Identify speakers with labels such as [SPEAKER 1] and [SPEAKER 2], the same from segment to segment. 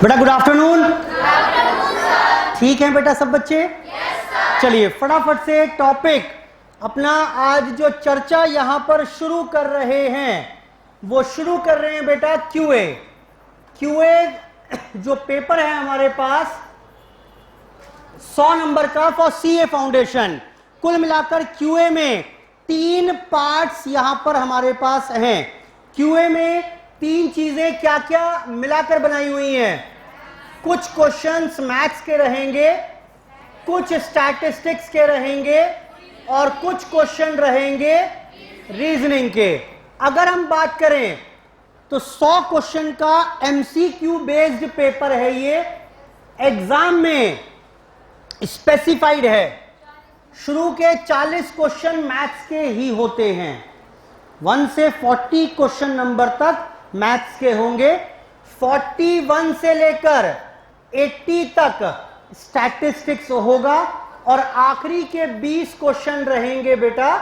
[SPEAKER 1] बेटा good afternoon. ठीक है बेटा सब बच्चे? चलिए फटाफट से टॉपिक अपना आज जो चर्चा यहां पर शुरू कर रहे हैं वो शुरू कर रहे हैं बेटा क्यूए। क्यूए जो पेपर है हमारे पास 100 नंबर का फॉर सीए फाउंडेशन। कुल मिलाकर क्यूए में 3 पार्ट्स यहां पर हमारे पास हैं। क्यूए में 3 चीजें क्या क्या मिलाकर बनाई हुई हैं। कुछ क्वेश्चंस मैथ्स के रहेंगे, कुछ स्टैटिस्टिक्स के रहेंगे और कुछ क्वेश्चन रहेंगे रीजनिंग के। अगर हम बात करें तो 100 क्वेश्चन का एमसीक्यू बेस्ड पेपर है ये, एग्जाम में स्पेसिफाइड है। शुरू के 40 क्वेश्चन मैथ्स के ही होते हैं, 1 से 40 क्वेश्चन नंबर तक मैथ्स के होंगे, 41 से लेकर 80 तक स्टैटिस्टिक्स होगा और आखिरी के 20 क्वेश्चन रहेंगे बेटा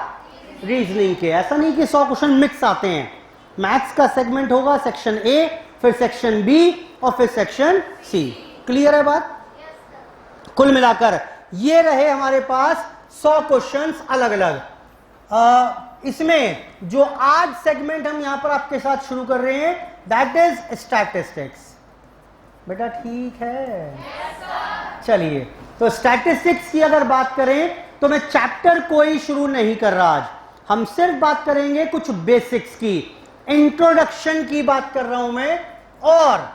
[SPEAKER 1] रीजनिंग के। ऐसा नहीं कि 100 क्वेश्चन मिक्स आते हैं। मैथ्स का सेगमेंट होगा सेक्शन ए, फिर सेक्शन बी और फिर सेक्शन सी। क्लियर है बात? कुल मिलाकर ये रहे हमारे पास 100 क्वेश्चंस अलग अलग। इसमें जो आज सेगमेंट हम यहां पर आपके साथ शुरू कर रहे हैं दैट इज स्टैटिस्टिक्स। बेटा ठीक है? चलिए तो स्टैटिस्टिक्स की अगर बात करें तो मैं चैप्टर कोई शुरू नहीं कर रहा आज। हम सिर्फ बात करेंगे कुछ बेसिक्स की, इंट्रोडक्शन की बात कर रहा हूं मैं। और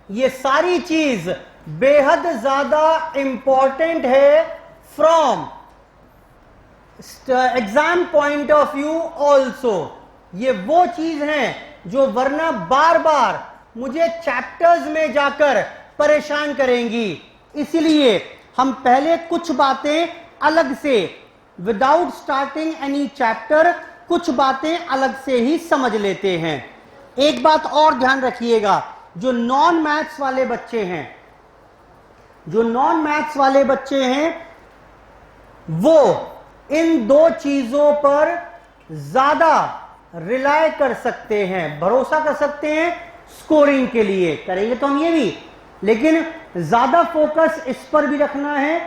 [SPEAKER 1] ये सारी चीज बेहद ज्यादा इंपॉर्टेंट है from exam point of view also. ये वो चीज है जो वरना बार बार मुझे चैप्टर्स में जाकर परेशान करेंगी। इसलिए हम पहले कुछ बातें अलग से विदाउट स्टार्टिंग एनी चैप्टर कुछ बातें अलग से ही समझ लेते हैं। एक बात और ध्यान रखिएगा, जो नॉन मैथ्स वाले बच्चे हैं, जो नॉन मैथ्स वाले बच्चे हैं वो इन 2 चीजों पर ज्यादा रिलाय कर सकते हैं, भरोसा कर सकते हैं स्कोरिंग के लिए। करेंगे तो हम ये भी, लेकिन ज्यादा फोकस इस पर भी रखना है।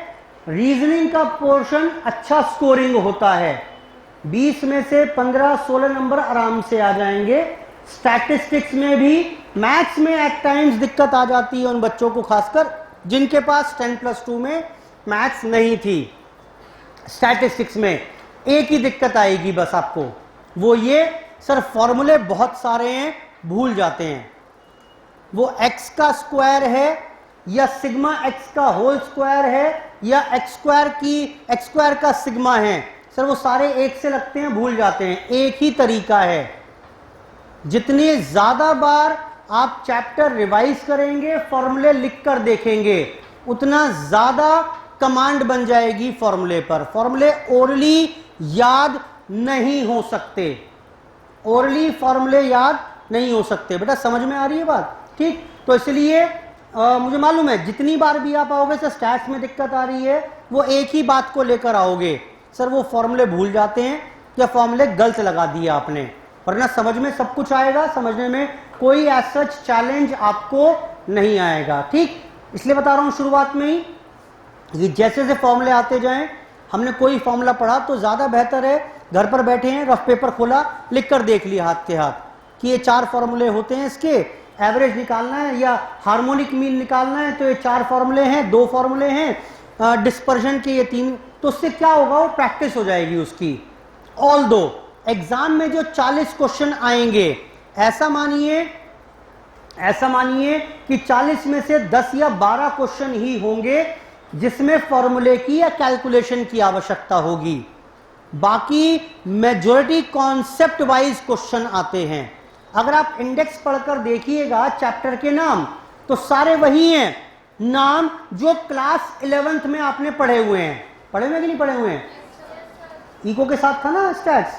[SPEAKER 1] रीजनिंग का पोर्शन अच्छा स्कोरिंग होता है, 20 में से 15-16 नंबर आराम से आ जाएंगे। स्टैटिस्टिक्स में भी, मैथ्स में एट टाइम्स दिक्कत आ जाती है उन बच्चों को, खासकर जिनके पास 10+2 में मैथ्स नहीं थी। स्टैटिस्टिक्स में एक ही दिक्कत आएगी बस आपको, वो ये सर फॉर्मूले बहुत सारे हैं, भूल जाते हैं। वो x का स्क्वायर है या सिग्मा x का होल स्क्वायर है या x स्क्वायर का सिग्मा है, सर वो सारे एक से लगते हैं, भूल जाते हैं। एक ही तरीका है। जितने ज्यादा बार आप चैप्टर रिवाइज करेंगे, फॉर्मूले लिखकर देखेंगे, उतना ज्यादा कमांड बन जाएगी फॉर्मूले पर। फॉर्मूले ओरली याद नहीं हो सकते, ओरली फॉर्मूले याद नहीं हो सकते। बेटा समझ में आ रही है बात? ठीक, तो इसलिए मुझे मालूम है जितनी बार भी आप आओगे सर स्टैट्स में दिक्कत आ रही है, वो एक ही बात को लेकर आओगे, सर वो फॉर्मूले भूल जाते हैं या फॉर्मूले गलत लगा दिए आपने। वरना समझ में सब कुछ आएगा, समझने में कोई एज सच चैलेंज आपको नहीं आएगा। ठीक, इसलिए बता रहा हूं शुरुआत में ही कि जैसे जैसे फॉर्मूले आते जाएं, हमने कोई फॉर्मूला पढ़ा तो ज्यादा बेहतर है घर पर बैठे हैं, रफ पेपर खोला, लिख कर देख लिया हाथ के हाथ कि ये 4 फॉर्मूले होते हैं, इसके एवरेज निकालना है या हार्मोनिक मीन निकालना है तो ये 4 फॉर्मूले हैं, 2 फॉर्मूले हैं, डिस्पर्जन के ये 3। तो उससे क्या होगा, वो प्रैक्टिस हो जाएगी उसकी। ऑल दो एग्जाम में जो 40 क्वेश्चन आएंगे, ऐसा मानिए कि 40 में से 10 या 12 क्वेश्चन ही होंगे जिसमें फॉर्मूले की या कैलकुलेशन की आवश्यकता होगी। बाकी मेजॉरिटी कॉन्सेप्ट वाइज क्वेश्चन आते हैं। अगर आप इंडेक्स पढ़कर देखिएगा चैप्टर के नाम, तो सारे वही हैं नाम जो क्लास 11th में आपने पढ़े हुए हैं। पढ़े हुए कि नहीं पढ़े हुए हैं? इको के साथ था ना stats,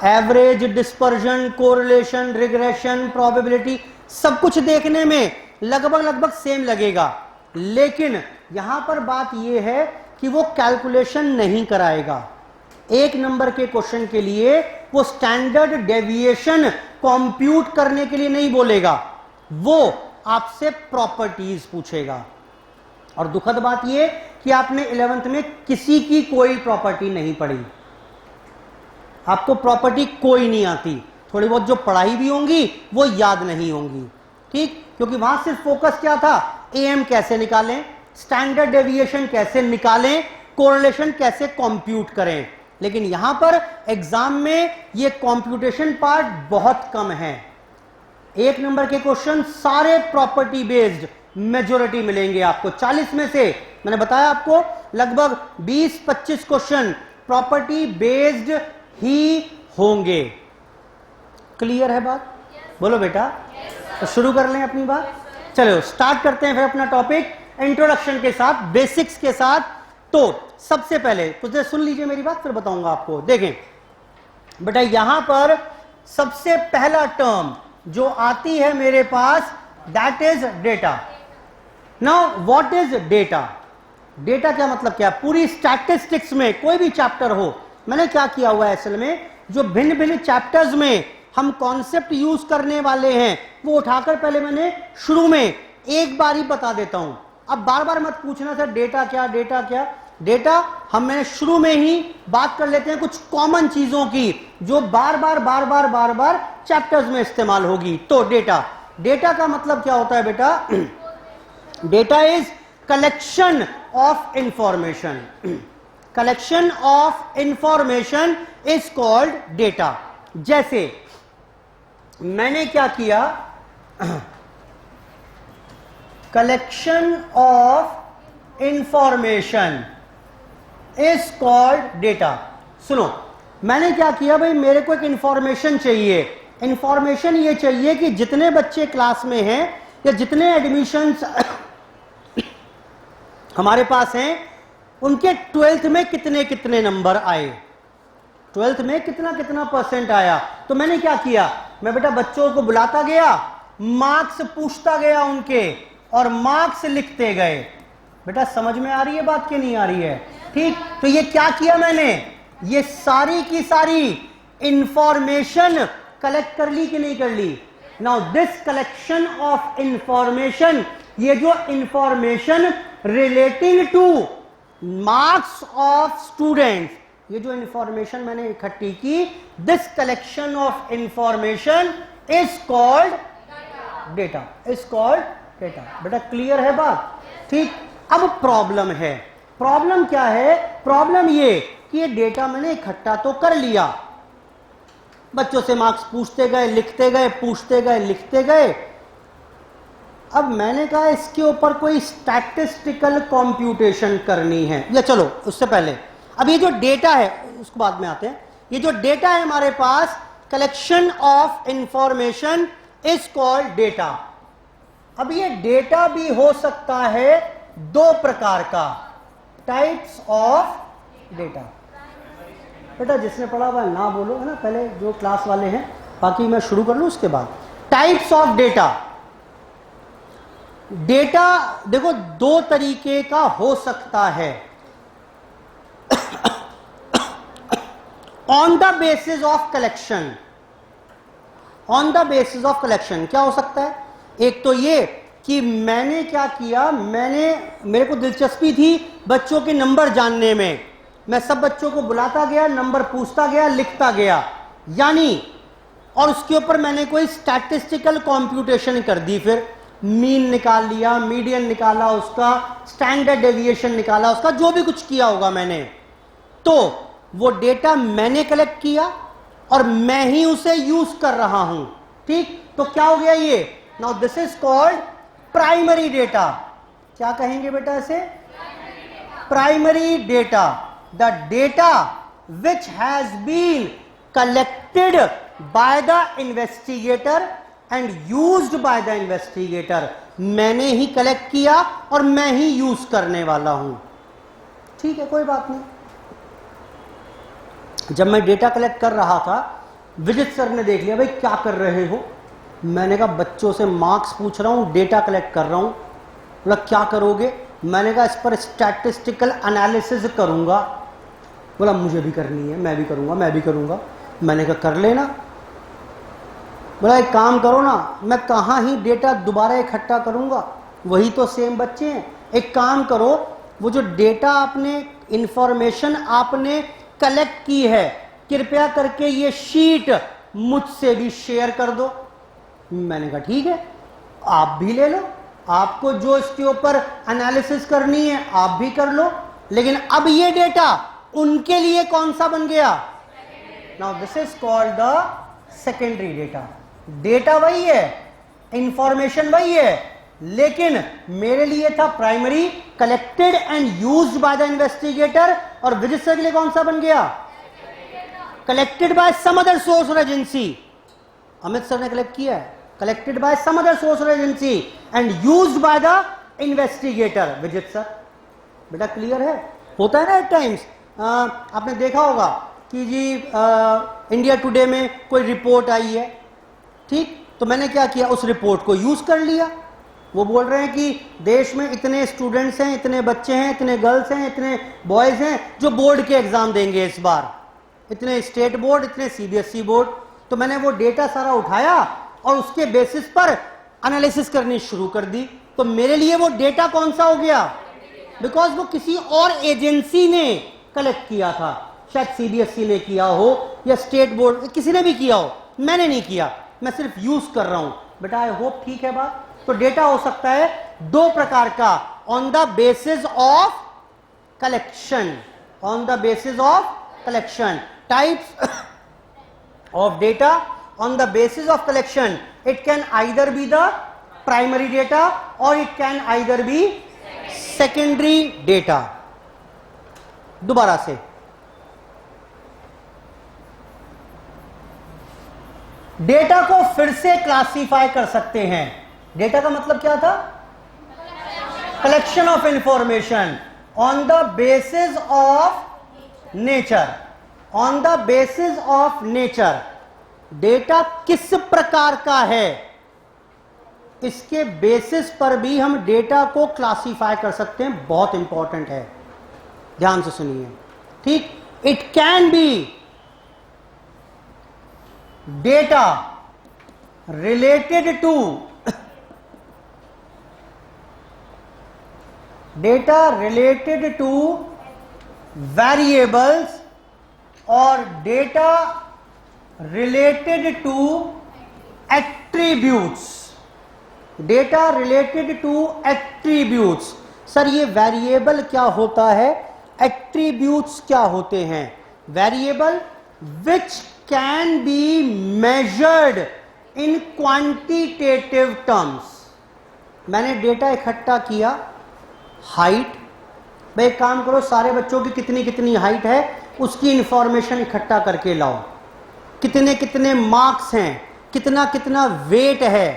[SPEAKER 1] average, dispersion, correlation, regression, probability, सब कुछ देखने में लगभग सेम लगेगा। लेकिन यहां पर बात यह है कि वो कैलकुलेशन नहीं कराएगा। 1 नंबर के क्वेश्चन के लिए वो स्टैंडर्ड डेविएशन कंप्यूट करने के लिए नहीं बोलेगा, वो आपसे प्रॉपर्टीज पूछेगा। और दुखद बात यह कि आपने 11th में किसी की कोई प्रॉपर्टी नहीं पढ़ी, आपको प्रॉपर्टी कोई नहीं आती, थोड़ी बहुत जो पढ़ाई भी होंगी वो याद नहीं होंगी, ठीक, क्योंकि वहां सिर्फ फोकस क्या था, एएम कैसे निकालें, स्टैंडर्ड डेविएशन कैसे निकालें, कोरिलेशन कैसे कंप्यूट करें। लेकिन यहां पर एग्जाम में ये कंप्यूटेशन पार्ट बहुत कम है। 1 नंबर के क्वेश्चन सारे प्रॉपर्टी बेस्ड मेजॉरिटी मिलेंगे आपको। 40 में से मैंने बताया आपको लगभग 20-25 क्वेश्चन प्रॉपर्टी बेस्ड ही होंगे। क्लियर है बात? बोलो बेटा। तो शुरू कर लें अपनी बात। चलो स्टार्ट करते हैं फिर अपना टॉपिक इंट्रोडक्शन के साथ, बेसिक्स के साथ। तो सबसे पहले तो सुन लीजिए मेरी बात, फिर बताऊंगा आपको। देखें बेटा, यहां पर सबसे पहला टर्म जो आती है मेरे पास, that is data. Now what is data? Data क्या मतलब क्या? पूरी स्टैटिस्टिक्स में कोई भी चैप्टर हो, मैंने क्या किया हुआ है असल में, जो भिन्न भिन्न चैप्टर्स में हम कॉन्सेप्ट यूज करने वाले हैं वो उठाकर पहले मैंने शुरू में एक बार ही बता देता हूं। अब बार बार मत पूछना सर डेटा क्या, डेटा क्या। डेटा हम मैंने शुरू में ही बात कर लेते हैं कुछ कॉमन चीजों की जो बार बार चैप्टर्स में इस्तेमाल होगी। तो डेटा, डेटा का मतलब क्या होता है बेटा? Data is collection of information. Collection of information is called data. जैसे मैंने क्या किया, collection of information is called data. सुनो, मैंने क्या किया भाई, मेरे को एक इंफॉर्मेशन चाहिए। इंफॉर्मेशन ये चाहिए कि जितने बच्चे क्लास में हैं या जितने एडमिशंस हमारे पास हैं उनके 12th में कितने कितने नंबर आए, 12th में कितना कितना % आया। तो मैंने क्या किया, मैं बेटा बच्चों को बुलाता गया, मार्क्स पूछता गया उनके और मार्क्स लिखते गए। बेटा समझ में आ रही है बात कि नहीं आ रही है? ठीक, तो ये क्या किया मैंने, ये सारी की सारी इंफॉर्मेशन कलेक्ट कर ली कि नहीं कर ली। Now this collection of information, ये जो information relating to marks of students, ये जो इंफॉर्मेशन मैंने इकट्ठी की, this collection of information is called data, is called data. बेटा क्लियर है बात? ठीक। अब प्रॉब्लम है, प्रॉब्लम क्या है? प्रॉब्लम ये कि ये डेटा मैंने इकट्ठा तो कर लिया, बच्चों से मार्क्स पूछते गए, लिखते गए, पूछते गए, लिखते गए। अब मैंने कहा इसके ऊपर कोई स्टैटिस्टिकल कंप्यूटेशन करनी है, या चलो उससे पहले अब ये जो डेटा है उसको बाद में आते हैं। ये जो डेटा है हमारे पास, collection of information is called data. अब ये डेटा भी हो सकता है 2 प्रकार का, टाइप्स ऑफ डेटा। बेटा जिसने पढ़ा हुआ ना बोलो, है ना, पहले जो क्लास वाले हैं, बाकी मैं शुरू कर लूं उसके बाद। Types of data. डेटा देखो 2 तरीके का हो सकता है। On the basis of collection, on the basis of collection क्या हो सकता है? एक तो ये कि मैंने क्या किया, मेरे को दिलचस्पी थी बच्चों के नंबर जानने में, मैं सब बच्चों को बुलाता गया, नंबर पूछता गया, लिखता गया, यानी, और उसके ऊपर मैंने कोई स्टैटिस्टिकल कंप्यूटेशन कर दी, फिर मीन निकाल लिया, मीडियन निकाला उसका, स्टैंडर्ड डेविएशन निकाला उसका, जो भी कुछ किया होगा मैंने, तो वो डेटा मैंने कलेक्ट किया और मैं ही उसे यूज कर रहा हूं। ठीक, तो क्या हो गया ये? Now this is called primary data. क्या कहेंगे बेटा इसे? Primary data. The data which has been collected by the investigator and used by the investigator. मैंने ही कलेक्ट किया और मैं ही यूज करने वाला हूं। ठीक है, कोई बात नहीं। जब मैं डेटा कलेक्ट कर रहा था, विजिट सर ने देख लिया, भाई क्या कर रहे हो? मैंने कहा बच्चों से मार्क्स पूछ रहा हूं, डेटा कलेक्ट कर रहा हूं। बोला क्या करोगे? मैंने कहा इस पर स्टैटिस्टिकल एनालिसिस करूंगा। बोला मुझे भी करनी है, मैं भी करूंगा, मैं भी करूंगा। मैंने कहा कर लेना। बोला एक काम करो ना, मैं कहाँ ही डेटा दोबारा इकट्ठा करूंगा, वही तो सेम बच्चे हैं। एक काम करो, वो जो डेटा आपने, इंफॉर्मेशन आपने कलेक्ट की है, कृपया करके ये शीट मुझसे भी शेयर कर दो। मैंने कहा ठीक है, आप भी ले लो, आपको जो इसके ऊपर एनालिसिस करनी है आप भी कर लो। लेकिन अब ये डेटा उनके लिए कौन सा बन गया? Now this is called the secondary data. Data वही है, इंफॉर्मेशन वही है, लेकिन मेरे लिए था primary, collected and used by the investigator, और विजिट सर के लिए कौन सा बन गया? Collected by some other source और एजेंसी। अमित सर ने कलेक्ट किया है, collected by some other source और agency and used by the investigator, विजिट सर। बेटा क्लियर है? होता है ना एट टाइम्स, आपने देखा होगा कि जी इंडिया टुडे में कोई रिपोर्ट आई है, ठीक, तो मैंने क्या किया, उस रिपोर्ट को यूज कर लिया। वो बोल रहे हैं कि देश में इतने स्टूडेंट्स हैं, इतने बच्चे हैं, इतने गर्ल्स हैं, इतने बॉयज हैं जो बोर्ड के एग्जाम देंगे इस बार, इतने स्टेट बोर्ड, इतने सीबीएसई बोर्ड। तो मैंने वो डेटा सारा उठाया और उसके बेसिस पर एनालिसिस करनी शुरू कर दी। तो मेरे लिए वो डेटा कौन सा हो गया? बिकॉज वो किसी और एजेंसी ने कलेक्ट किया था, शायद सीबीएसई ने किया हो या स्टेट बोर्ड, किसी ने भी किया हो, मैंने नहीं किया, मैं सिर्फ यूज कर रहा हूं। बेटा आई होप ठीक है बात। तो डेटा हो सकता है दो प्रकार का, on the basis of collection, on the basis of collection, types of data on the basis of collection. It can either be the primary data or it can either be secondary data. दोबारा से, data को फिर से classify कर सकते हैं। Data का मतलब क्या था? Collection of information on the basis of nature, on the basis of nature. Data किस प्रकार का है, इसके बेसिस पर भी हम डेटा को क्लासिफाई कर सकते हैं। बहुत इंपॉर्टेंट है, ध्यान से सुनिए, ठीक। It can be data related to, data related to variables और data related to attributes, data related to attributes. Sir ये वेरिएबल क्या होता है, एट्रीब्यूट्स क्या होते हैं? Variable which can be measured in quantitative terms. मैंने डेटा इकट्ठा किया, हाइट, भाई एक काम करो, सारे बच्चों की कितनी कितनी हाइट है उसकी इंफॉर्मेशन इकट्ठा करके लाओ, कितने कितने मार्क्स हैं, कितना कितना वेट है,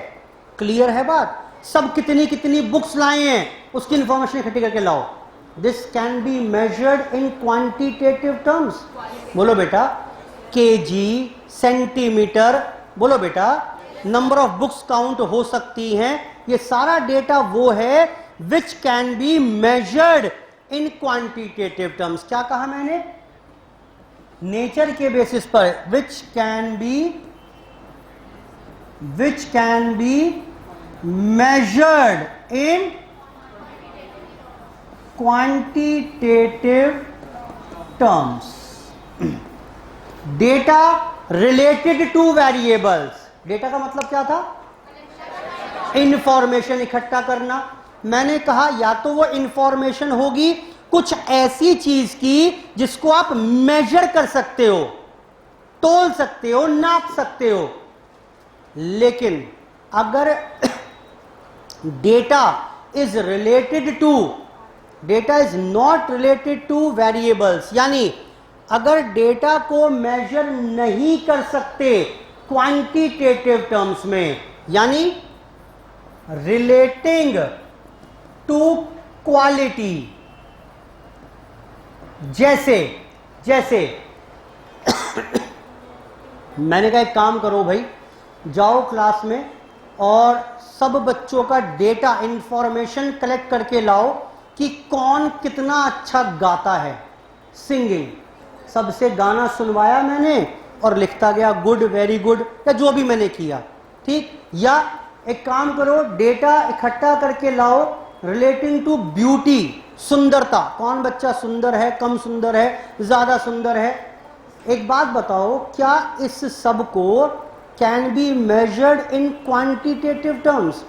[SPEAKER 1] क्लियर है बात, सब कितनी कितनी बुक्स लाए हैं उसकी इंफॉर्मेशन इकट्ठी करके लाओ। This can be measured in quantitative terms. बोलो बेटा, केजी, सेंटीमीटर, बोलो बेटा, नंबर ऑफ बुक्स काउंट हो सकती हैं, ये सारा डेटा वो है विच can be measured in quantitative terms. क्या कहा मैंने? नेचर के बेसिस पर, विच can be measured in quantitative terms. Data related to variables, data का मतलब क्या था? इंफॉर्मेशन इकट्ठा करना। मैंने कहा या तो वो इंफॉर्मेशन होगी कुछ ऐसी चीज की जिसको आप मेजर कर सकते हो, तोल सकते हो, नाप सकते हो। लेकिन अगर data is related to, data is not related to variables, यानी अगर डेटा को मेजर नहीं कर सकते क्वांटिटेटिव टर्म्स में, यानी रिलेटिंग टू क्वालिटी, जैसे मैंने कहा एक काम करो भाई, जाओ क्लास में और सब बच्चों का डेटा, इंफॉर्मेशन कलेक्ट करके लाओ कि कौन कितना अच्छा गाता है, सिंगिंग। सबसे गाना सुनवाया मैंने और लिखता गया गुड, वेरी गुड, या जो भी मैंने किया। ठीक, या एक काम करो, डेटा इकट्ठा करके लाओ रिलेटिंग टू ब्यूटी, सुंदरता, कौन बच्चा सुंदर है, कम सुंदर है, ज्यादा सुंदर है। एक बात बताओ, क्या इस सब को can be measured in quantitative terms?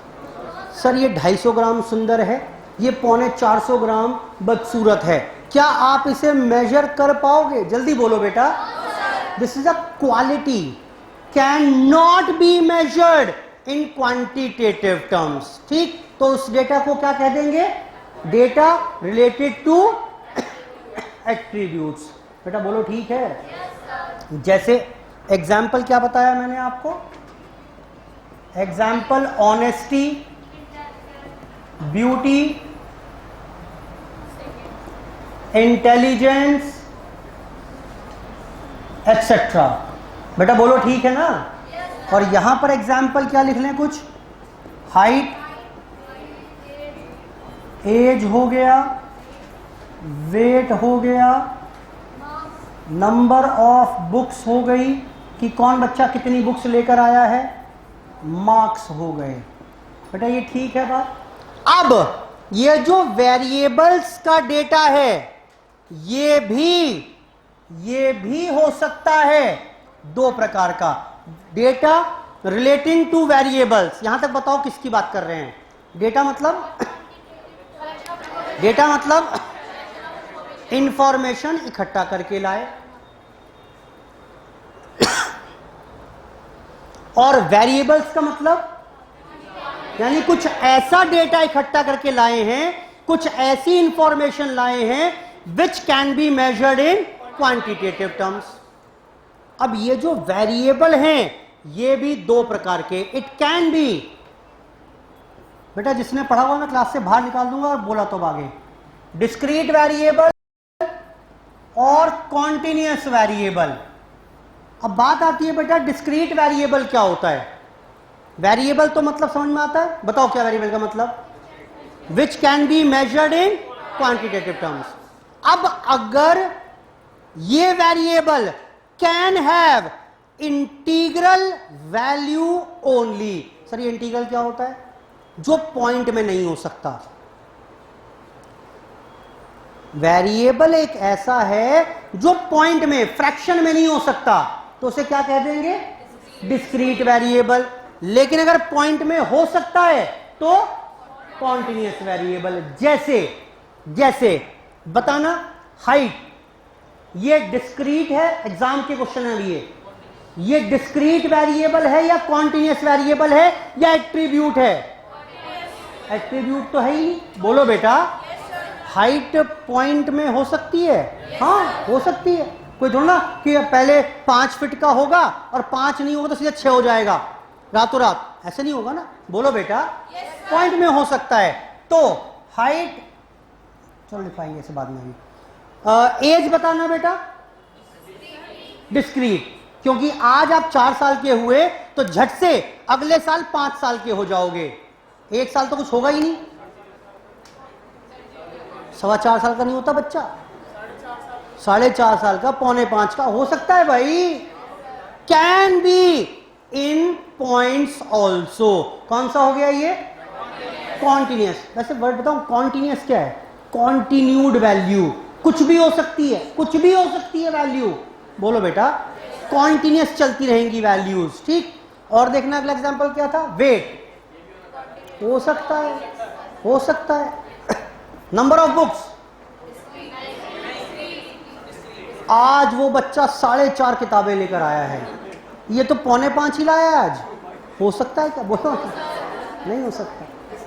[SPEAKER 1] Sir ये 250 ग्राम सुंदर है, ये 325 ग्राम बदसूरत है, क्या आप इसे मेजर कर पाओगे? जल्दी बोलो बेटा। This is a quality, can not be measured in quantitative terms. ठीक, तो उस डेटा को क्या कह देंगे? Data related to attributes. बेटा बोलो ठीक है। जैसे एग्जाम्पल क्या बताया मैंने आपको? Example honesty, beauty, intelligence etcetera. बेटा बोलो ठीक है ना? और यहां पर एग्जाम्पल क्या लिख लें कुछ? हाइट, एज हो गया, वेट हो गया, नंबर ऑफ बुक्स हो गई कि कौन बच्चा कितनी बुक्स लेकर आया है, मार्क्स हो गए। बेटा ये ठीक है बात। अब ये जो वेरिएबल्स का डेटा है ये भी हो सकता है दो प्रकार का, डेटा रिलेटिंग टू वेरिएबल्स। यहां तक बताओ किसकी बात कर रहे हैं? डेटा मतलब इंफॉर्मेशन इकट्ठा करके लाए, और वेरिएबल्स का मतलब यानी कुछ ऐसा डेटा इकट्ठा करके लाए हैं, कुछ ऐसी इंफॉर्मेशन लाए हैं विच can be measured in quantitative terms. अब ये जो वेरिएबल हैं ये भी दो प्रकार के, इट कैन बी, बेटा जिसने पढ़ा हुआ मैं क्लास से बाहर निकाल दूंगा और बोला तो आगे, डिस्क्रीट वेरिएबल और कॉन्टिन्यूअस वेरिएबल। अब बात आती है बेटा डिस्क्रीट वेरिएबल क्या होता है? वेरिएबल तो मतलब समझ में आता है, बताओ क्या वेरिएबल का मतलब? विच can be measured in quantitative terms. अब अगर ये variable can have integral value only. Sir ये इंटीग्रल क्या होता है? जो पॉइंट में नहीं हो सकता। वेरिएबल एक ऐसा है जो पॉइंट में, फ्रैक्शन में नहीं हो सकता, तो उसे क्या कह देंगे? Discrete variable. लेकिन अगर पॉइंट में हो सकता है तो कॉन्टिन्यूअस वेरिएबल। जैसे बताना, हाइट ये डिस्क्रीट है, एग्जाम के क्वेश्चन है ये डिस्क्रीट वेरिएबल है या कॉन्टिन्यूअस वेरिएबल है या एट्रीब्यूट है? एट्रीब्यूट तो है ही नहीं। बोलो बेटा, हाइट पॉइंट में हो सकती है? हाँ हो सकती है। कोई थोड़ा ना कि पहले 5 फीट का होगा और 5 नहीं होगा तो सीधा 6 हो जाएगा रातों रात, ऐसे नहीं होगा ना। बोलो बेटा, पॉइंट में हो सकता है। तो हाइट चलो लिखाएंगे इसे बाद में भी। एज बताना बेटा, डिस्क्रीट, क्योंकि आज आप 4 साल के हुए तो झट से अगले साल 5 साल के हो जाओगे, 1 साल तो कुछ होगा ही नहीं। 4.25 साल का नहीं होता बच्चा, 4.5 साल का, 4.25 का हो सकता है भाई। Can be in points also. कौन सा हो गया ये? कॉन्टिन्यूअस। वैसे वर्ड बताऊं, कॉन्टिन्यूअस क्या है? Continued value. कुछ भी हो सकती है, कुछ भी हो सकती है वैल्यू। बोलो बेटा, कॉन्टिन्यूअस चलती रहेंगी वैल्यूज। ठीक, और देखना अगला एग्जांपल क्या था? वेट हो सकता है, हो सकता है। नंबर ऑफ बुक्स, आज वो बच्चा 4.5 किताबें लेकर आया है, ये तो 4.25 ही लाया है आज। हो सकता है क्या? बोलो, नहीं हो सकता,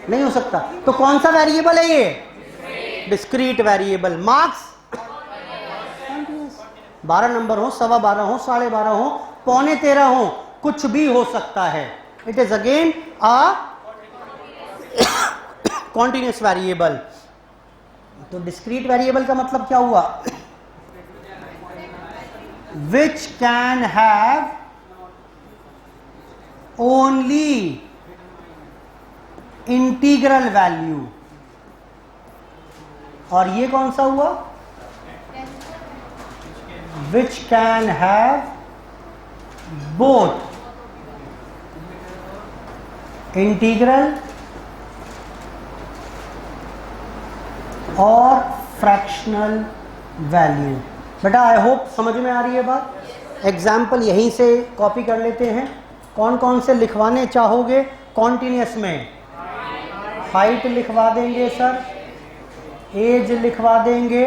[SPEAKER 1] नहीं हो सकता। तो कौन सा वेरिएबल है ये? Discrete variable. मार्क्स 12 नंबर हो, 12.25 हो, 12.5 हो, 12.75 हो, कुछ भी हो सकता है। It is again a continuous variable. तो डिस्क्रीट वेरिएबल का मतलब क्या हुआ? Which can have only integral value. और ये कौन सा हुआ? Which can have both integral और फ्रैक्शनल वैल्यू। बेटा आई होप समझ में आ रही है बात। एग्जाम्पल यहीं से कॉपी कर लेते हैं। कौन कौन से लिखवाने चाहोगे कॉन्टिन्यूस में? हाइट लिखवा देंगे सर, एज लिखवा देंगे,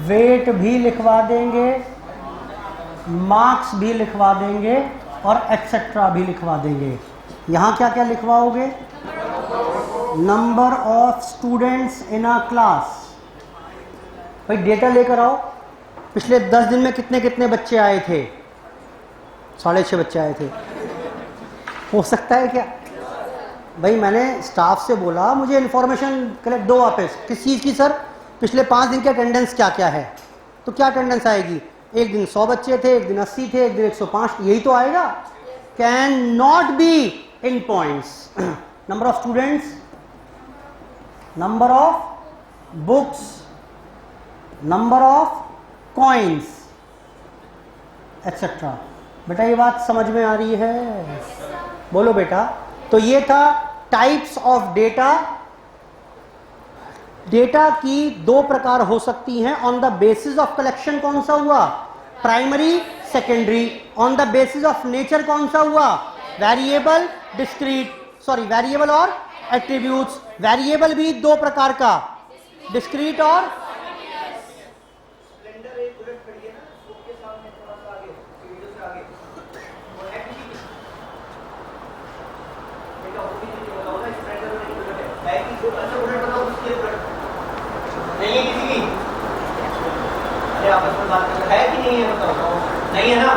[SPEAKER 1] वेट भी लिखवा देंगे, मार्क्स भी लिखवा देंगे और एक्सेट्रा भी लिखवा देंगे। यहाँ क्या क्या लिखवाओगे? Number of students in a class. भाई डेटा लेकर आओ, पिछले 10 दिन में कितने कितने बच्चे आए थे? 6.5 बच्चे आए थे। हो सकता है क्या? भाई मैंने स्टाफ से बोला मुझे इन्फॉर्मेशन कलेक्ट दो वापस। किस चीज़ की सर? पिछले 5 दिन के अटेंडेंस क्या क्या है। तो क्या अटेंडेंस आएगी? एक दिन 100 बच्चे थे, एक दिन 80 थे, एक दिन 105, यही तो आएगा। Can not be in points. Number of students, number of books, number of coins etcetera. बेटा ये बात समझ में आ रही है? बोलो बेटा। तो ये था टाइप्स ऑफ डेटा। डेटा की 2 प्रकार हो सकती हैं। On the basis of collection कौन सा हुआ? Primary, secondary. On the basis of nature कौन सा हुआ? वेरिएबल, डिस्क्रीट, सॉरी वेरिएबल और एट्रीब्यूट्स। वेरिएबल भी 2 प्रकार का, डिस्क्रीट और
[SPEAKER 2] नहीं है किसी की। अरे आपस में बात कर है कि नहीं है बताओ। नहीं है ना?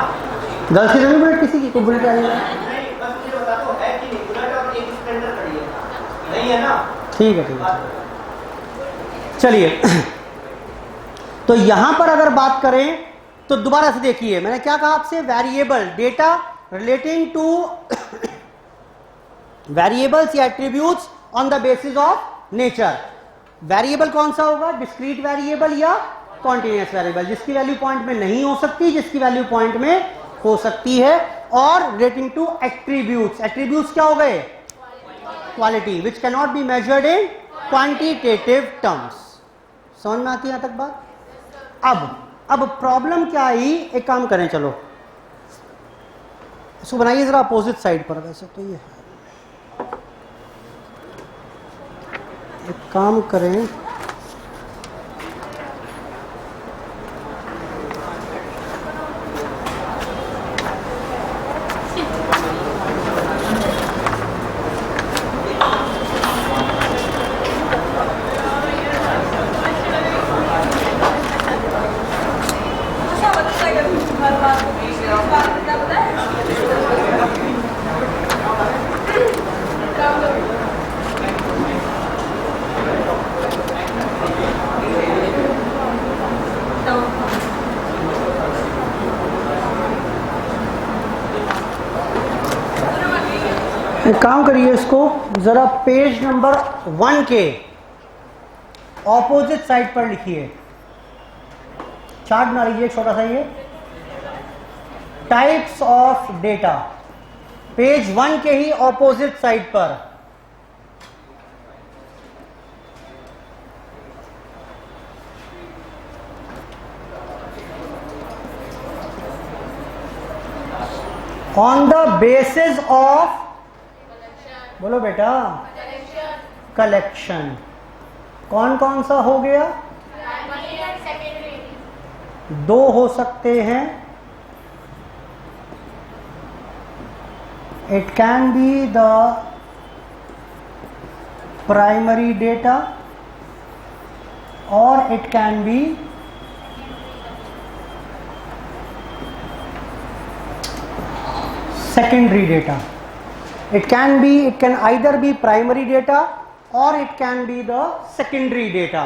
[SPEAKER 1] गर्ल्स की जरूर बुलेट किसी की? कोई बुलेट नहीं है?
[SPEAKER 2] नहीं, बस मुझे बता दो है कि नहीं। बुलेट और एक स्प्लेंडर खड़ी है, नहीं है ना?
[SPEAKER 1] ठीक है, ठीक है। चलिए तो यहां पर अगर बात करें तो दोबारा से देखिए, मैंने क्या कहा आपसे? Variable, data relating to variables या attributes on the basis of nature. Variable कौन सा होगा? डिस्क्रीट वेरिएबल या कॉन्टिन्यूअस वेरिएबल, जिसकी वैल्यू पॉइंट में नहीं हो सकती, जिसकी वैल्यू पॉइंट में हो सकती है। और रिलेटिंग टू एट्रीब्यूट्स, एट्रीब्यूट्स क्या हो गए? Quality, which can not be measured in quantitative terms. समझ में आती है यहां तक बात? अब प्रॉब्लम क्या आई? एक काम करें, चलो इसको बनाइए जरा अपोजिट साइड पर। वैसे तो ये एक काम करें, एक काम करिए, इसको जरा पेज नंबर 1 के ऑपोजिट साइड पर लिखिए। चार्ट बना लीजिए छोटा सा। ये टाइप्स ऑफ डेटा, पेज 1 के ही ऑपोजिट साइड पर। ऑन द बेसिस ऑफ, बोलो बेटा, कलेक्शन। कौन कौन सा हो गया?
[SPEAKER 3] Primary and secondary.
[SPEAKER 1] 2 हो सकते हैं। It can be the primary data और it can be secondary data. It can either be primary data or it can be the secondary data.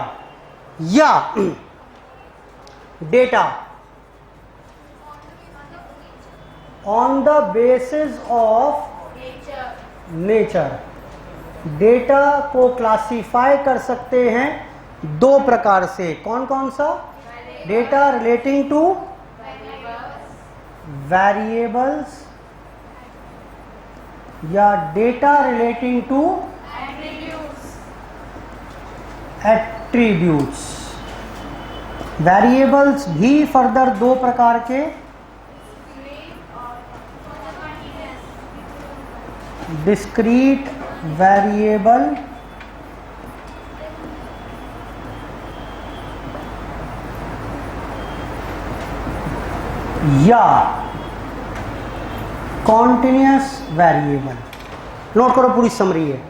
[SPEAKER 1] या data on the basis of nature. Data को classify कर सकते हैं 2 प्रकार से। कौन कौन सा? डेटा रिलेटिंग टू वेरिएबल्स या data relating to attributes. Variables भी फर्दर दो प्रकार के, डिस्क्रीट वेरिएबल या कॉन्टिन्यूस वेरिएबल। नोट करो, पूरी समरी है।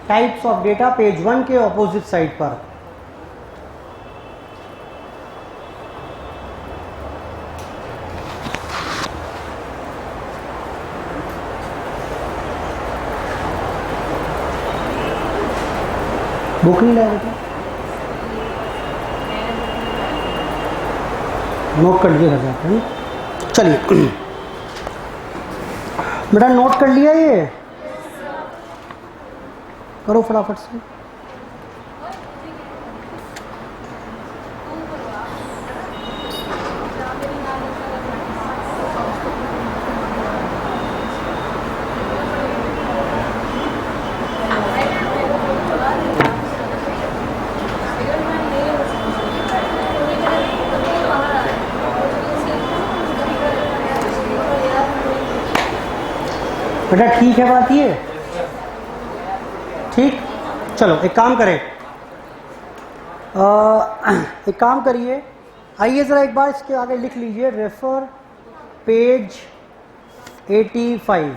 [SPEAKER 1] टाइप्स ऑफ डेटा पेज 1 के ऑपोजिट साइड पर। बुक नहीं लाया बेटा, नोट कर लिए घर जाते हैं। चलिए बेटा, नोट कर लिया ये, करो फटाफट से। बेटा ठीक है बात ये, ठीक। चलो एक काम करें, एक काम करिए, आइए ज़रा एक बार इसके आगे लिख लीजिए, रेफर पेज 85।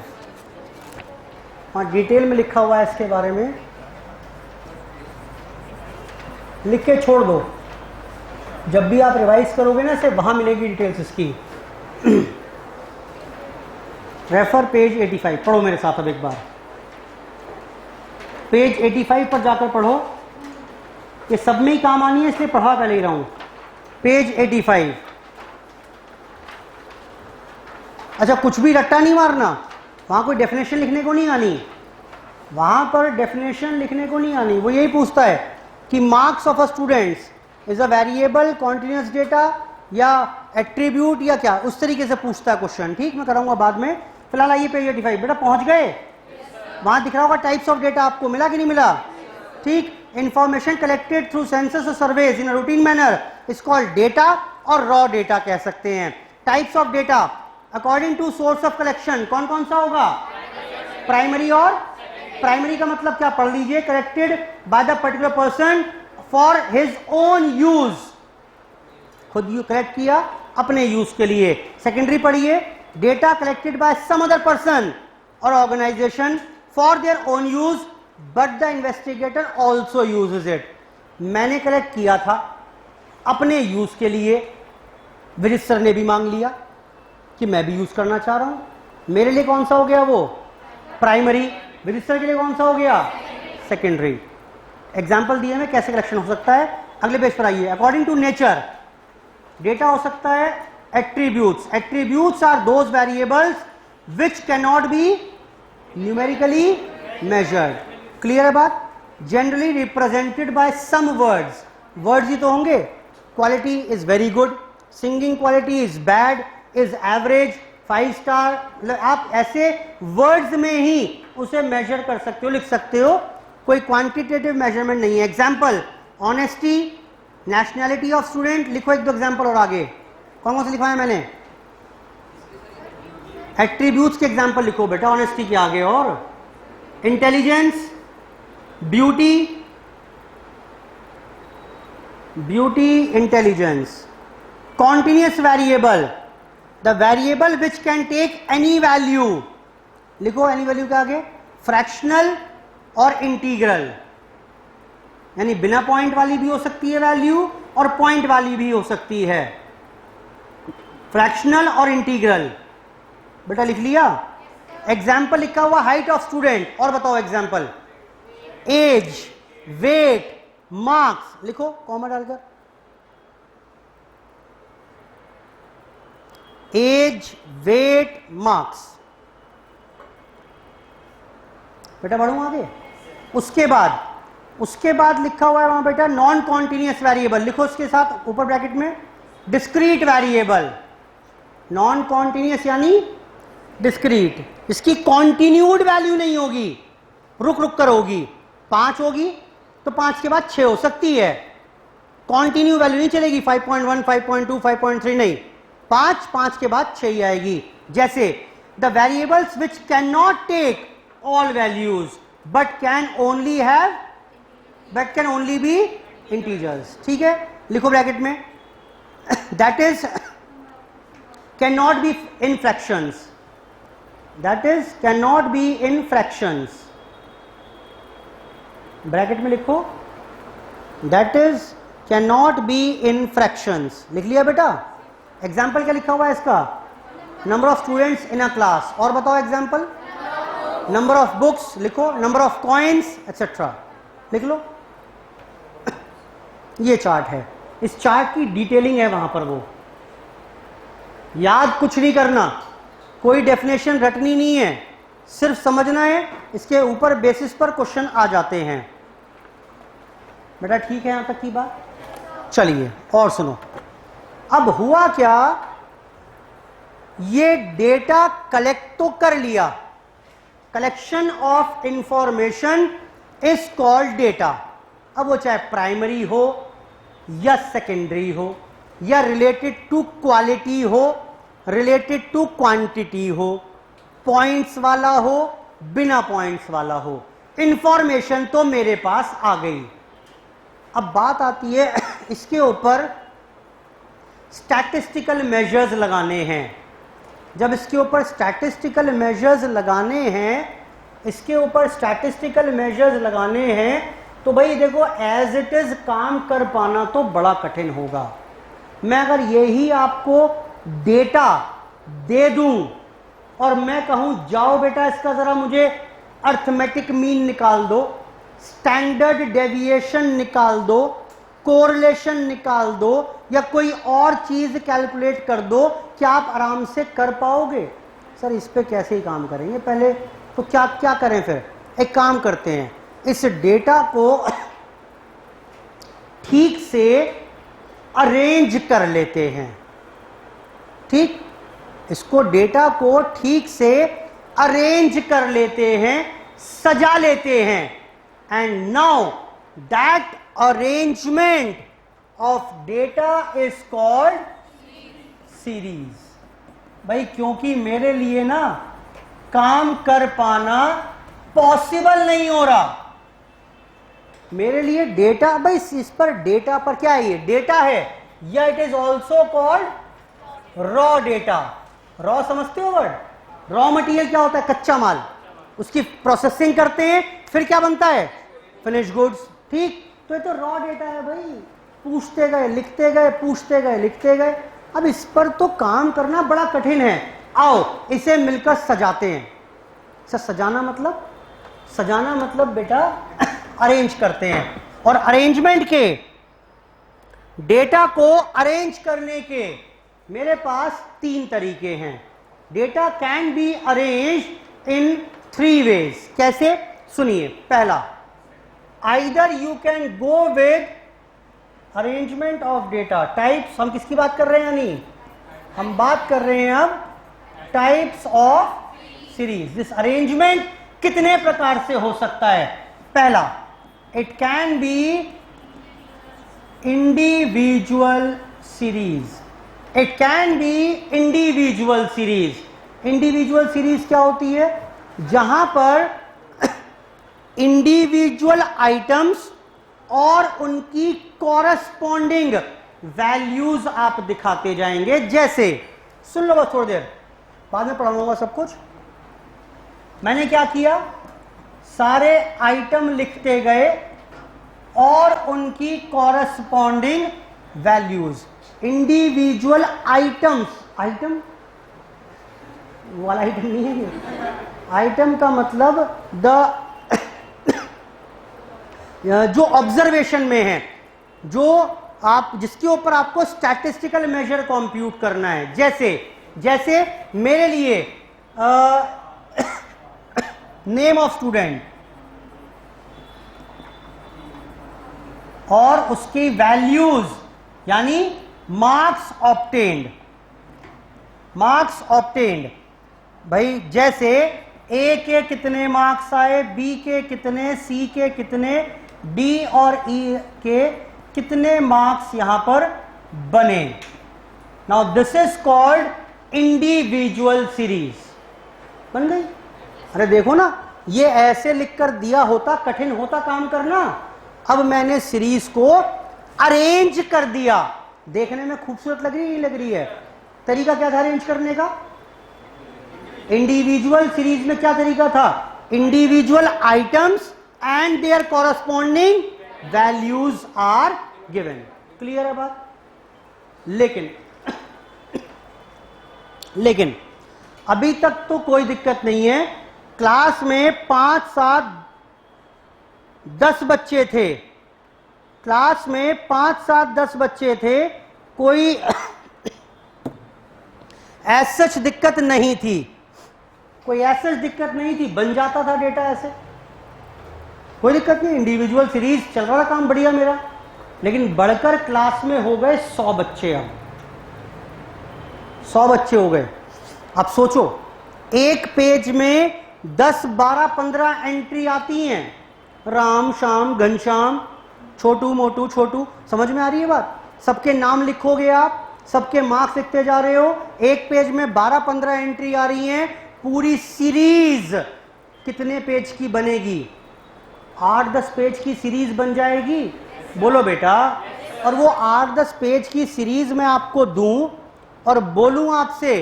[SPEAKER 1] हाँ, डिटेल में लिखा हुआ है इसके बारे में, लिख के छोड़ दो। जब भी आप रिवाइज करोगे ना इसे, वहाँ मिलेगी डिटेल्स इसकी। रेफर पेज 85, पढ़ो मेरे साथ अब एक बार। पेज 85 पर जाकर पढ़ो, ये सब में ही काम आनी है इसलिए पढ़ा कर ले रहा हूं। पेज 85। अच्छा, कुछ भी रट्टा नहीं मारना, वहां कोई डेफिनेशन लिखने को नहीं आनी, वहां पर डेफिनेशन लिखने को नहीं आनी। वो यही पूछता है कि marks of a students is a variable, continuous data या एट्रीब्यूट या क्या, उस तरीके से पूछता है क्वेश्चन। ठीक, मैं कराऊंगा बाद में। फिलहाल आइए पेज 85। बेटा पहुंच गए? वहां दिख रहा होगा टाइप्स ऑफ डेटा, आपको मिला कि नहीं मिला? ठीक, इंफॉर्मेशन कलेक्टेड थ्रू सेंसस और surveys in routine manner is called data, और रॉ डेटा कह सकते हैं। Types of data according to source of collection कौन कौन सा होगा? प्राइमरी, और प्राइमरी का मतलब क्या, पढ़ लीजिए, collected by the particular person for his own use, खुद यू कलेक्ट किया अपने यूज के लिए। सेकेंडरी पढ़िए, data collected by some other person और organisation for their own use but the investigator also uses it. मैंने कलेक्ट किया था अपने यूज के लिए, रजिस्टर ने भी मांग लिया कि मैं भी यूज करना चाह रहा हूं। मेरे लिए कौन सा हो गया वो? प्राइमरी। रजिस्टर के लिए कौन सा हो गया? सेकेंडरी। एग्जाम्पल दिए में कैसे कलेक्शन हो सकता है, अगले पेज पर आइए। अकॉर्डिंग टू नेचर डेटा हो सकता है attributes. Attributes are those variables which can not be numerically measured. Clear है बात? Generally represented by some words, words ही तो होंगे। Quality is very good, singing quality is bad, is average, 5 star. मतलब आप ऐसे वर्ड्स में ही उसे मेजर कर सकते हो, लिख सकते हो, कोई क्वांटिटेटिव मेजरमेंट नहीं है। Example, honesty, nationality of student, लिखो एक दो एग्जाम्पल और आगे। कौन कौन से लिखवाया मैंने? एट्रीब्यूट्स के एग्जाम्पल लिखो बेटा ऑनेस्टी के आगे। और intelligence, beauty, beauty, intelligence. Continuous variable, the variable which can take any value, लिखो एनी वैल्यू के आगे। फ्रैक्शनल और इंटीग्रल, यानी बिना पॉइंट वाली भी हो सकती है वैल्यू और पॉइंट वाली भी हो सकती है। फ्रैक्शनल और इंटीग्रल बेटा लिख लिया। एग्जाम्पल लिखा हुआ हाइट ऑफ स्टूडेंट, और बताओ एग्जाम्पल। एज, वेट, मार्क्स, लिखो कॉमा डालकर। Age, weight, marks. बेटा बढ़ू आगे। उसके बाद लिखा हुआ है वहां बेटा नॉन कॉन्टिन्यूस वेरिएबल, लिखो उसके साथ ऊपर ब्रैकेट में डिस्क्रीट वेरिएबल। नॉन कॉन्टिन्यूस यानी डिस्क्रीट, इसकी कॉन्टिन्यूड वैल्यू नहीं होगी, रुक रुक कर होगी। 5 होगी तो 5 के बाद 6 हो सकती है, कॉन्टिन्यू वैल्यू नहीं चलेगी 5.1, 5.2, 5.3 नहीं, 5 के बाद 6 ही आएगी। जैसे the variables which can not take all values but can only be integers. ठीक है, लिखो ब्रैकेट में, that is can not be in fractions, that is can not be in fractions, bracket में लिखो, that is can not be in fractions. लिख लिया बेटा? Example क्या लिखा हुआ है इसका? Number of students in a class. और बताओ एग्जाम्पल? नंबर ऑफ बुक्स लिखो, नंबर ऑफ कॉइन्स एक्सेट्रा लिख लो। ये चार्ट है, इस चार्ट की डिटेलिंग है वहां पर, वो याद कुछ नहीं करना, कोई डेफिनेशन रटनी नहीं है, सिर्फ समझना है, इसके ऊपर बेसिस पर क्वेश्चन आ जाते हैं। बेटा ठीक है यहां तक की बात? चलिए और सुनो। अब हुआ क्या, ये डेटा कलेक्ट तो कर लिया, collection of information is called data. अब वो चाहे प्राइमरी हो या सेकेंडरी हो, या रिलेटेड टू क्वालिटी हो, रिलेटेड टू क्वांटिटी हो, पॉइंट्स वाला हो, बिना पॉइंट्स वाला हो, इंफॉर्मेशन तो मेरे पास आ गई। अब बात आती है इसके ऊपर स्टैटिस्टिकल मेजर्स लगाने हैं। जब इसके ऊपर स्टैटिस्टिकल मेजर्स लगाने हैं, इसके ऊपर स्टैटिस्टिकल मेजर्स लगाने हैं, तो भाई देखो एज इट इज काम कर पाना तो बड़ा कठिन होगा। मैं अगर यही आपको डेटा दे दूं और मैं कहूं जाओ बेटा इसका जरा मुझे अर्थमेटिक मीन निकाल दो, स्टैंडर्ड डेविएशन निकाल दो, कोरिलेशन निकाल दो, या कोई और चीज कैलकुलेट कर दो, क्या आप आराम से कर पाओगे? सर इस पे कैसे ही काम करेंगे पहले, तो क्या करें फिर? एक काम करते हैं, इस डेटा को ठीक से अरेंज कर लेते हैं। ठीक, इसको डेटा को ठीक से अरेंज कर लेते हैं, सजा लेते हैं। And now that arrangement of data is called series. भाई क्योंकि मेरे लिए ना काम कर पाना पॉसिबल नहीं हो रहा, मेरे लिए डेटा, भाई इस पर डेटा पर क्या है, ये डेटा है, या it is also called raw data. Raw समझते हो वर्ड? रॉ मटेरियल क्या होता है? कच्चा माल, उसकी प्रोसेसिंग करते हैं, फिर क्या बनता है? Finish goods. ठीक, तो ये तो रॉ डेटा है भाई, पूछते गए लिखते गए, पूछते गए लिखते गए। अब इस पर तो काम करना बड़ा कठिन है, आओ इसे मिलकर सजाते हैं। सर सजाना मतलब बेटा अरेंज करते हैं। और अरेंजमेंट के, डेटा को अरेंज करने के मेरे पास 3 तरीके हैं। Data can be arranged in 3 ways. कैसे? सुनिए। पहला, either you can go with arrangement of data types. हम किसकी बात कर रहे हैं? यानी हम बात कर रहे हैं अब types of series. This arrangement कितने प्रकार से हो सकता है? पहला, it can B individual series. It can B individual series. Individual series क्या होती है? जहां पर इंडिविजुअल आइटम्स और उनकी कॉरस्पॉन्डिंग वैल्यूज आप दिखाते जाएंगे। जैसे, सुन लो बस थोड़ी देर, बाद में पढ़ाऊंगा सब कुछ। मैंने क्या किया, सारे आइटम लिखते गए और उनकी corresponding values. Individual items, item वाला आइटम नहीं है ये। आइटम का मतलब जो ऑब्जर्वेशन में है, जो आप जिसके ऊपर आपको स्टैटिस्टिकल मेजर कंप्यूट करना है। जैसे मेरे लिए नेम ऑफ स्टूडेंट और उसकी वैल्यूज, यानी मार्क्स ऑब्टेन्ड भाई जैसे ए के कितने मार्क्स आए, बी के कितने, सी के कितने, डी और ई के कितने मार्क्स यहां पर बने। Now this is called individual series. बन गई? अरे देखो ना, ये ऐसे लिखकर दिया होता कठिन होता काम करना। अब मैंने सीरीज को अरेंज कर दिया। देखने में खूबसूरत लग रही है, नहीं लग रही है? तरीका क्या था अरेंज करने का? इंडिविजुअल सीरीज में क्या तरीका था? Individual items and their corresponding values are given. Clear है बात? लेकिन अभी तक तो कोई दिक्कत नहीं है। क्लास में 5, 7, 10 बच्चे थे। क्लास में 5, 7, 10 बच्चे थे। कोई ऐसा दिक्कत नहीं थी, कोई ऐसा दिक्कत नहीं थी, बन जाता था डेटा ऐसे, कोई दिक्कत नहीं। इंडिविजुअल सीरीज चल रहा काम बढ़िया मेरा। लेकिन बढ़कर क्लास में हो गए 100 बच्चे। अब 100 बच्चे हो गए। अब सोचो, एक पेज में 10, 12, 15 एंट्री आती हैं। राम, श्याम, घनश्याम, छोटू, मोटू, छोटू। समझ में आ रही है बात? सबके नाम लिखोगे आप, सबके मार्क्स लिखते जा रहे हो। एक पेज में 12, 15 एंट्री आ रही हैं। पूरी सीरीज कितने पेज की बनेगी? 8, 10 पेज की सीरीज बन जाएगी। बोलो बेटा। और वो 8, 10 पेज की सीरीज मैं आपको दूं और बोलूं आपसे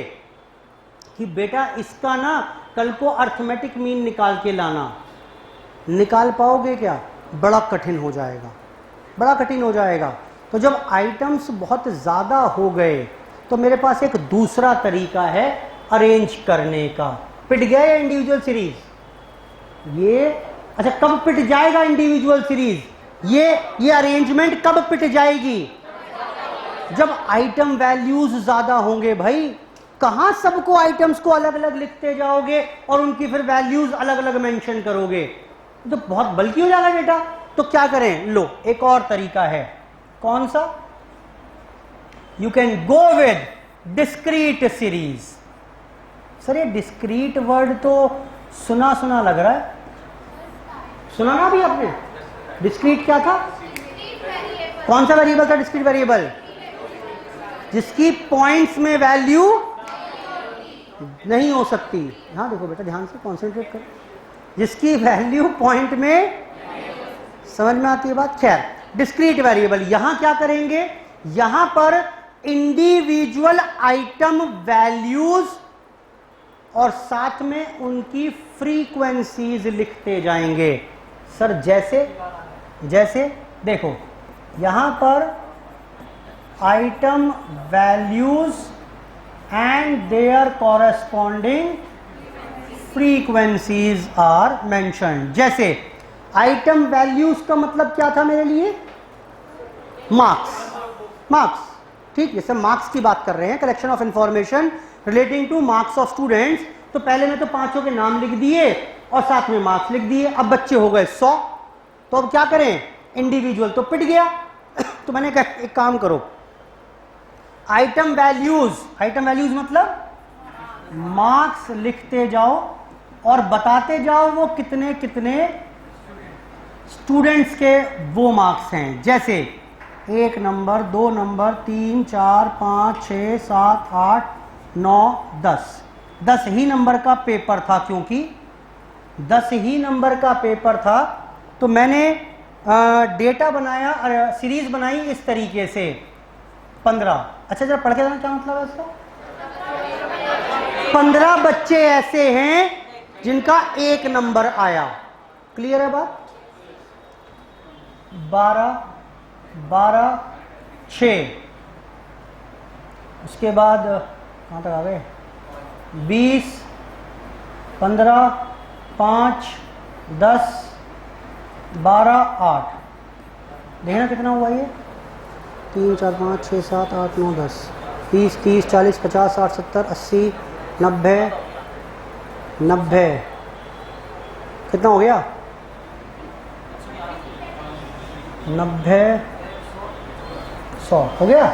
[SPEAKER 1] कि बेटा इसका ना कल को अर्थमेटिक मीन निकाल के लाना, निकाल पाओगे क्या? बड़ा कठिन हो जाएगा, बड़ा कठिन हो जाएगा। तो जब आइटम्स बहुत ज़्यादा हो गए तो मेरे पास एक दूसरा तरीका है अरेंज करने का। पिट गया ये इंडिविजुअल सीरीज? ये अच्छा, कब पिट जाएगा इंडिविजुअल सीरीज? ये अरेंजमेंट कब पिट जाएगी? जब आइटम वैल्यूज ज्यादा होंगे। भाई कहां सबको आइटम्स को अलग अलग लिखते जाओगे और उनकी फिर वैल्यूज अलग अलग मेंशन करोगे, तो बहुत बल्कि हो जाएगा डेटा। तो क्या करें? लो, एक और तरीका है। कौन सा? You can go with discrete series. Sir ये डिस्क्रीट वर्ड तो सुना सुना लग रहा है, सुना ना भी आपने? डिस्क्रीट क्या था? कौन सा वेरिएबल था डिस्क्रीट वेरिएबल? जिसकी पॉइंट्स में वैल्यू नहीं हो सकती। हाँ देखो बेटा, ध्यान से कॉन्सेंट्रेट करो। जिसकी वैल्यू पॉइंट में, समझ में आती है बात? खैर, डिस्क्रीट वेरिएबल। यहां क्या करेंगे? यहां पर इंडिविजुअल आइटम वैल्यूज और साथ में उनकी फ्रीक्वेंसीज लिखते जाएंगे। सर जैसे देखो, यहां पर item values and their corresponding frequencies are mentioned. जैसे आइटम वैल्यूज का मतलब क्या था मेरे लिए? मार्क्स। ठीक, जैसे मार्क्स की बात कर रहे हैं, collection of information relating to marks of students. तो पहले मैं तो 5 के नाम लिख दिए और साथ में मार्क्स लिख दिए। अब बच्चे हो गए 100। तो अब क्या करें? इंडिविजुअल तो पिट गया। तो मैंने कहा एक काम करो, आइटम वैल्यूज मतलब मार्क्स लिखते जाओ और बताते जाओ वो कितने कितने स्टूडेंट्स के वो मार्क्स हैं। जैसे 1 नंबर, 2 नंबर, 3, 4, 5, 6, 7, 8, 9, 10। 10 ही नंबर का पेपर था। क्योंकि 10 ही नंबर का पेपर था तो मैंने डेटा बनाया, सीरीज बनाई इस तरीके से 15। अच्छा जरा पढ़ के देना, क्या मतलब है इसका? 15 बच्चे ऐसे हैं जिनका 1 नंबर आया। क्लियर है बात? 12, 6, उसके बाद कहाँ तक आ गए? 20, 15, 5, 10, 12, 8। देखना कितना हुआ ये? 3, 4, 5, 6, 7, 8, 9, 10, 20, 30, 40, 50, 60, 70, 80, 90, 90। कितना हो गया? 90, 100 हो गया?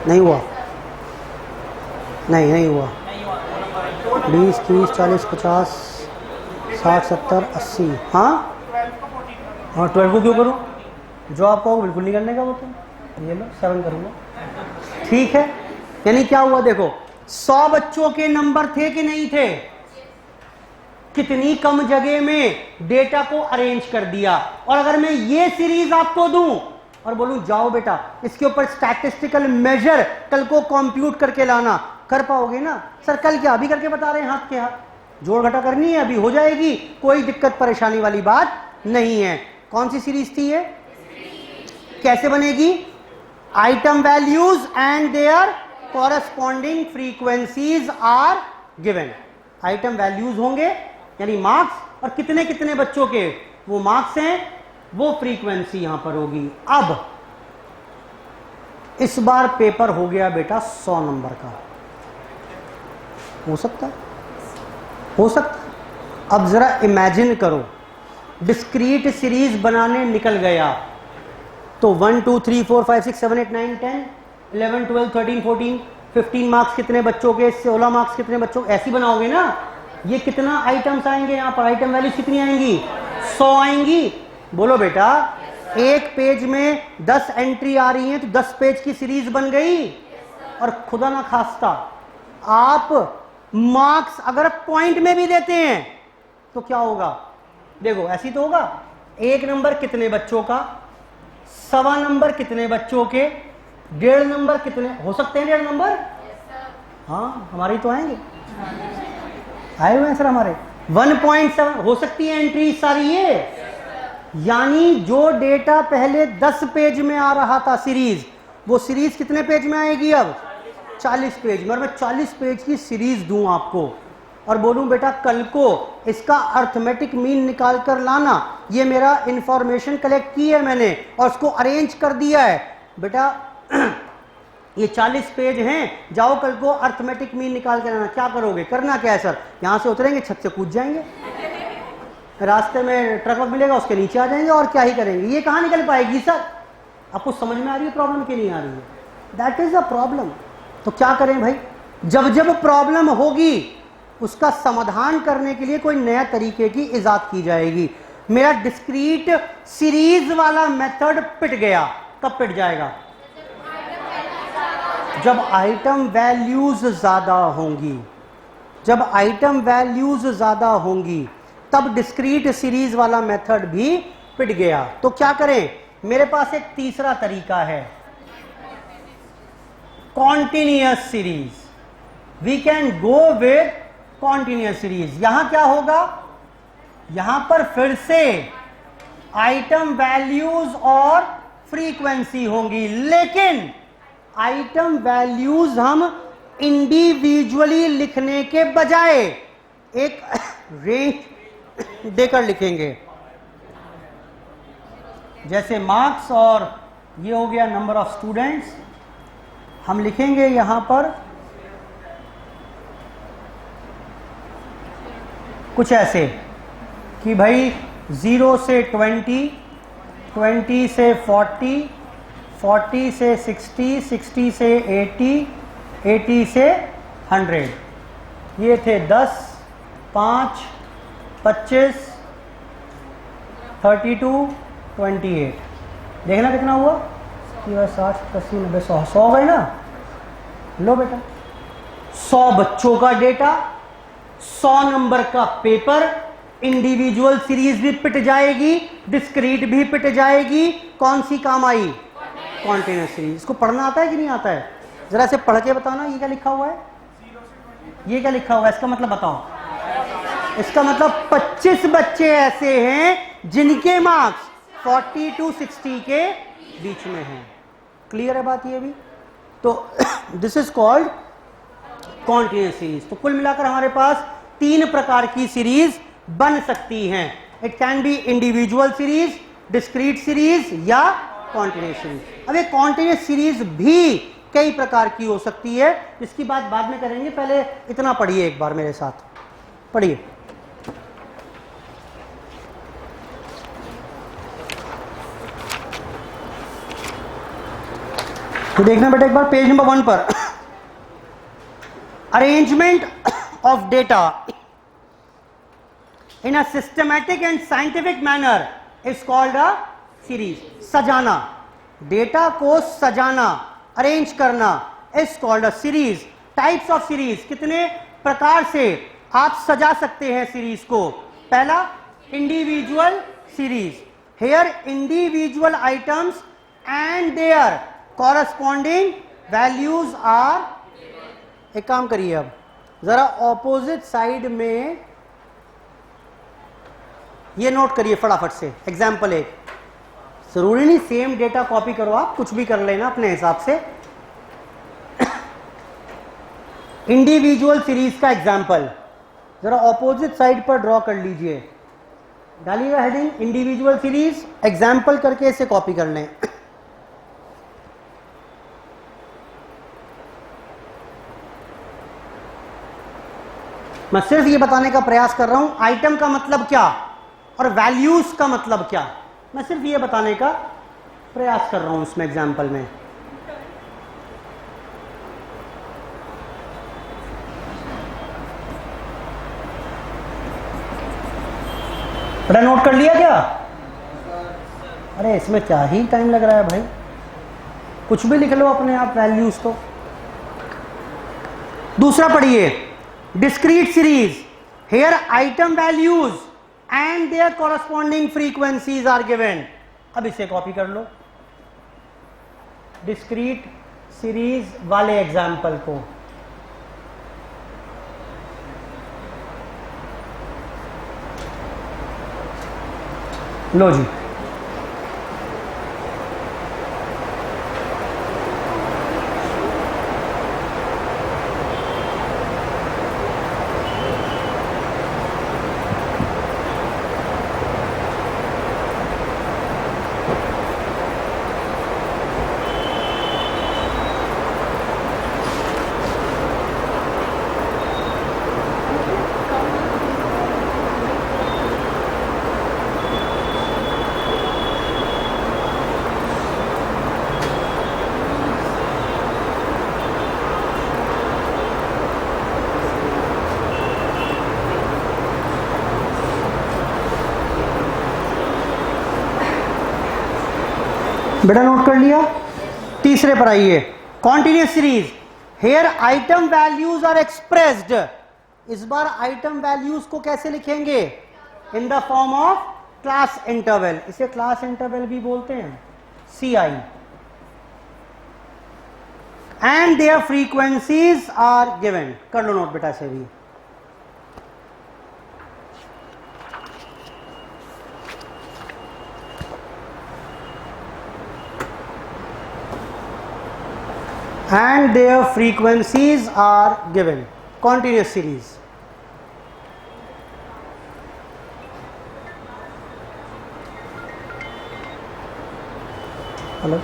[SPEAKER 1] नहीं हुआ? नहीं नहीं हुआ। 20 30 40 50 60 70 80। हाँ हाँ 12 को क्यों करूँ? जो आप कहो बिल्कुल नहीं करने का वो तो। ये लो 7 करूँगा। ठीक है, यानी क्या हुआ देखो, 100 बच्चों के नंबर थे कि नहीं थे? कितनी कम जगह में डेटा को अरेंज कर दिया। और अगर मैं ये सीरीज आपको दूं और बोलूं जाओ बेटा इसके ऊपर स्टैटिस्टिकल मेजर कल को कंप्यूट करके लाना, कर पाओगे ना? सर कल क्या, अभी करके बता रहे हैं हाथ के हाथ। जोड़ घटा करनी है, अभी हो जाएगी, कोई दिक्कत परेशानी वाली बात नहीं है। कौन सी सीरीज थी ये? कैसे बनेगी? Item values and their corresponding frequencies are given. Item values होंगे यानी मार्क्स, और कितने कितने बच्चों के वो मार्क्स हैं, वो फ्रीक्वेंसी यहां पर होगी। अब इस बार पेपर हो गया बेटा 100 नंबर का। हो सकता है, हो सकता है। अब जरा इमेजिन करो, डिस्क्रीट सीरीज बनाने निकल गया तो 1 2 3 4 5 6 7 8 9 10 11 12 13 14 15 मार्क्स कितने बच्चों के, 16 मार्क्स कितने बच्चों, ऐसी बनाओगे ना। ये कितना आइटम्स आएंगे यहाँ पर, आइटम वैल्यूज कितनी आएंगी? 100 आएंगी। बोलो बेटा, एक पेज में 10 एंट्री आ रही है तो 10 पेज की सीरीज बन गई। और खुदा ना खास्ता आप मार्क्स अगर पॉइंट में भी देते हैं तो क्या होगा? देखो ऐसी तो होगा, 1 नंबर कितने बच्चों का, 1.25 नंबर कितने बच्चों के, 1.5 नंबर कितने हो सकते हैं? 1.5 नंबर हाँ हमारी तो आएंगे, आए हुए हैं सर हमारे। 1.7 हो सकती है एंट्री सारी ये। यानी जो डेटा पहले 10 पेज में आ रहा था सीरीज, वो सीरीज कितने पेज में आएगी अब? 40 पेज में। और मैं 40 पेज की सीरीज दूं आपको और बोलूं बेटा कल को इसका अर्थमेटिक मीन निकाल कर लाना, ये मेरा इंफॉर्मेशन कलेक्ट की है मैंने और उसको अरेंज कर दिया है बेटा, ये 40 पेज हैं, जाओ कल को अर्थमेटिक मीन निकाल कर लाना। क्या करोगे? करना क्या है सर? यहां से उतरेंगे, छत से कूद जाएंगे, रास्ते में ट्रक मिलेगा उसके नीचे आ जाएंगे, और क्या ही करेंगे। ये कहां निकल पाएगी सर? आपको समझ में आ रही है प्रॉब्लम की नहीं आ रही है? That is a problem. तो क्या करें भाई, जब जब प्रॉब्लम होगी उसका समाधान करने के लिए कोई नया तरीके की इजाद की जाएगी। मेरा डिस्क्रीट सीरीज वाला मेथड पिट गया। कब पिट जाएगा? जब आइटम वैल्यूज ज्यादा होंगी। जब आइटम वैल्यूज ज्यादा होंगी तब डिस्क्रीट सीरीज वाला मेथड भी पिट गया। तो क्या करें? मेरे पास एक तीसरा तरीका है, continuous series. We can go with continuous series. यहां क्या होगा? यहां पर फिर से आइटम वैल्यूज और फ्रीक्वेंसी होंगी, लेकिन आइटम वैल्यूज हम इंडिविजुअली लिखने के बजाय एक रेंज देकर लिखेंगे। जैसे मार्क्स और ये हो गया नंबर ऑफ स्टूडेंट्स, हम लिखेंगे यहां पर कुछ ऐसे कि भाई 0 से 20, 20 से 40, 40 से 60, 60 से 80, 80 से 100। ये थे 10, 5, 25, 32, 28। देखना कितना हुआ? 60, 80, 90, 100। 100 गए ना? लो बेटा, 100 बच्चों का डेटा, 100 नंबर का पेपर, इंडिविजुअल सीरीज भी पिट जाएगी, डिस्क्रीट भी पिट जाएगी। कौन सी काम आई? Continuous series. इसको पढ़ना आता है कि नहीं आता है? जरा से पढ़ के बताओ ना, ये क्या लिखा हुआ है? ये क्या लिखा हुआ है? इसका मतलब बताओ। इसका मतलब 25 बच्चे ऐसे हैं जिनके मार्क्स 40 to 60 के बीच में हैं। क्लियर है बात ये भी? तो this is called continuous series. तो कुल मिलाकर हमारे पास 3 प्रकार की सीरीज बन सकती हैं। It can B individual series, discrete series या कॉन्टिन्यूअस सीरीज। अब ये कॉन्टिन्यूअस सीरीज भी कई प्रकार की हो सकती है, जिसकी बात बाद में करेंगे। पहले इतना पढ़िए एक बार मेरे साथ, पढ़िए। तो देखना बेटा एक बार पेज नंबर 1 पर arrangement of data in a systematic and scientific manner is called a series. सजाना, डेटा को सजाना, अरेंज करना is called a series. Types of series, कितने प्रकार से आप सजा सकते हैं सीरीज को। पहला, individual series. Here individual items and their corresponding values are. एक काम करिए, अब जरा ऑपोजिट साइड में ये नोट करिए फटाफट से। एग्जाम्पल एक, जरूरी नहीं सेम डेटा कॉपी करो, आप कुछ भी कर लेना अपने हिसाब से। इंडिविजुअल सीरीज का एग्जाम्पल जरा ऑपोजिट साइड पर ड्रॉ कर लीजिए, डालिएगा हेडिंग इंडिविजुअल सीरीज, एग्जाम्पल करके इसे कॉपी कर लें। मैं सिर्फ ये बताने का प्रयास कर रहा हूं आइटम का मतलब क्या और वैल्यूज का मतलब क्या, मैं सिर्फ ये बताने का प्रयास कर रहा हूं इसमें एग्जाम्पल में। बड़ा नोट कर लिया क्या? अरे इसमें क्या ही टाइम लग रहा है भाई, कुछ भी लिख लो अपने आप वैल्यूज को। दूसरा पढ़िए, discrete series. Here item values and their corresponding frequencies are given. अब इसे कॉपी कर लो डिस्क्रीट सीरीज वाले एग्जाम्पल को। लो जी, बेटा नोट कर लिया। तीसरे पर आइए, continuous series. Here item values are expressed. इस बार आइटम वैल्यूज को कैसे लिखेंगे? In the form of class interval. इसे क्लास इंटरवल भी बोलते हैं, CI। And their frequencies are given. कर लो नोट बेटा से भी। and their frequencies are given. Continuous series. Hello.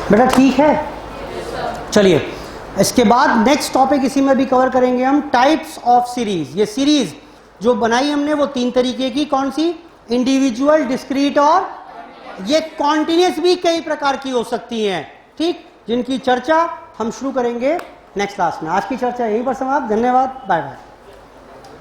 [SPEAKER 1] बेटा ठीक है, चलिए इसके बाद नेक्स्ट टॉपिक इसी में भी कवर करेंगे हम, टाइप्स ऑफ सीरीज। ये सीरीज जो बनाई हमने वो 3 तरीके की, कौन सी? इंडिविजुअल, डिस्क्रीट और ये कॉन्टिन्यूस भी कई प्रकार की हो सकती हैं, ठीक, जिनकी चर्चा हम शुरू करेंगे नेक्स्ट क्लास में। आज की चर्चा यहीं पर समाप्त। धन्यवाद, बाय बाय।